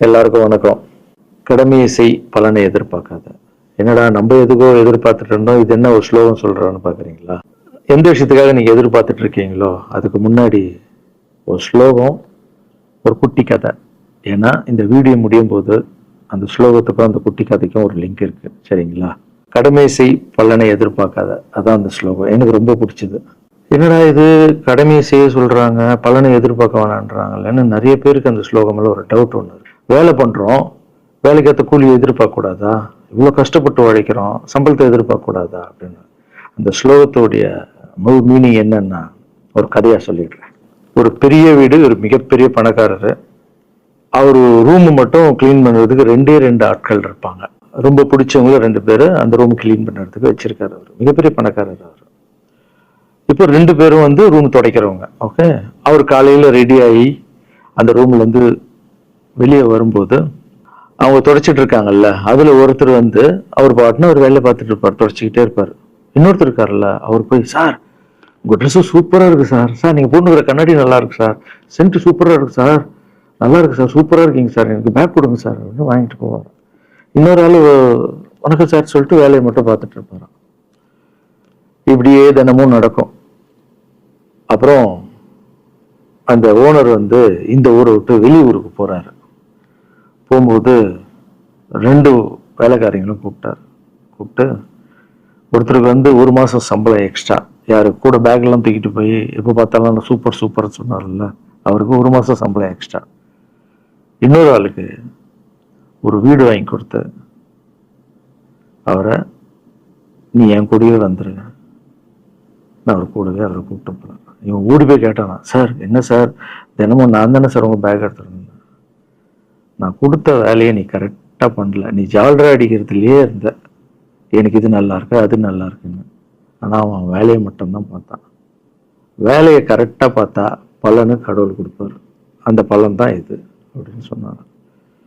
எல்லாருக்கும் வணக்கம். கடமையை செய், பலனை எதிர்பார்க்காத. என்னடா நம்ம எதுக்கோ எதிர்பார்த்துட்டு இருந்தோம், இது என்ன ஒரு ஸ்லோகம் சொல்றான்னு பாக்குறீங்களா? எந்த விஷயத்துக்காக நீங்க எதிர்பார்த்துட்டு இருக்கீங்களோ அதுக்கு முன்னாடி ஒரு ஸ்லோகம், ஒரு குட்டி கதை. ஏன்னா இந்த வீடியோ முடியும் போது அந்த ஸ்லோகத்துக்கும் அந்த குட்டி கதைக்கும் ஒரு லிங்க் இருக்கு, சரிங்களா? கடமை செய், பலனை எதிர்பார்க்காத, அதான் அந்த ஸ்லோகம். எனக்கு ரொம்ப பிடிச்சது. என்னடா இது, கடமையை செய்ய சொல்றாங்க, பலனை எதிர்பார்க்க வேணான்றாங்கன்னு நிறைய பேருக்கு அந்த ஸ்லோகம்ல ஒரு டவுட் ஒன்று. வேலை பண்றோம், வேலைக்கேற்ற கூலியை எதிர்பார்க்க கூடாதா? இவ்வளவு கஷ்டப்பட்டு உழைக்கிறோம், சம்பளத்தை எதிர்பார்க்க கூடாதா அப்படின்னு. அந்த ஸ்லோகத்தோடைய முழு மீனிங் என்னன்னா ஒரு கதையா சொல்லிடுறேன். ஒரு பெரிய வீடு, ஒரு மிகப்பெரிய பணக்காரரு. அவரு ரூம் மட்டும் கிளீன் பண்றதுக்கு ரெண்டு ஆட்கள் இருப்பாங்க. ரொம்ப பிடிச்சவங்க 2 பேரு அந்த ரூம் கிளீன் பண்றதுக்கு வச்சிருக்காரு. அவர் மிகப்பெரிய பணக்காரர். அவர் இப்போ 2 பேரும் வந்து ரூம் துடைக்கிறவங்க. ஓகே, அவர் காலையில ரெடி ஆகி அந்த ரூம்ல இருந்து வெளியே வரும்போது அவங்க துடைச்சிட்டு இருக்காங்கல்ல, அதுல ஒருத்தர் வந்து அவர் பாட்டுன்னு ஒரு வேலையை பார்த்துட்டு இருப்பார், துடைச்சிக்கிட்டே இருப்பாரு. இன்னொருத்தர் இருக்காருல்ல, அவர் போய், சார் உங்க ட்ரெஸ் சூப்பரா இருக்கு சார், சார் நீங்க போட்டுக்கிற கண்ணாடி நல்லா இருக்கு சார், சென்ட் சூப்பரா இருக்கு சார், நல்லா இருக்கு சார், சூப்பரா இருக்கீங்க சார், எனக்கு பேக் கொடுங்க சார் அப்படின்னு வாங்கிட்டு போவார். இன்னொரு ஆளு வணக்கம் சார் சொல்லிட்டு வேலையை மட்டும் பார்த்துட்டு இருப்பாரு. இப்படியே தினமும் நடக்கும். அப்புறம் அந்த ஓனர் வந்து இந்த ஊரை விட்டு வெளியூருக்கு போறாரு. போகும்போது 2 வேலைக்காரங்களும் கூப்பிட்டு ஒருத்தருக்கு வந்து 1 மாசம் சம்பளம் எக்ஸ்ட்ரா, யாரு கூட பேக் எல்லாம் தூக்கிட்டு போய் எப்போ பார்த்தாலும் சூப்பர் சூப்பர் சொன்னார்ல, அவருக்கு 1 மாசம் சம்பளம் எக்ஸ்ட்ரா. இன்னொரு ஆளுக்கு ஒரு வீடு வாங்கி கொடுத்து அவரை, நீ என் கூடவே வந்துரு, நான் அவர் கூடவே அவரை கூப்பிட்டு போறேன். இவன் ஓடி போய் கேட்டானா, சார் என்ன சார், தினமும் நான் தானே சார் உங்க பேக் எடுத்துருந்தேன், நான் கொடுத்த வேலையை நீ கரெக்டா பண்ணல, நீ ஜால்ரா அடிக்கிறதுலயே இருந்த, எனக்கு இது நல்லா இருக்கு அது நல்லா இருக்குன்னு. ஆனா அவன் வேலையை மட்டும்தான் பார்த்தான். வேலையை கரெக்டா பார்த்தா பலனு கடவுள் கொடுப்பாரு, அந்த பலன் தான் இது அப்படின்னு சொன்னான்.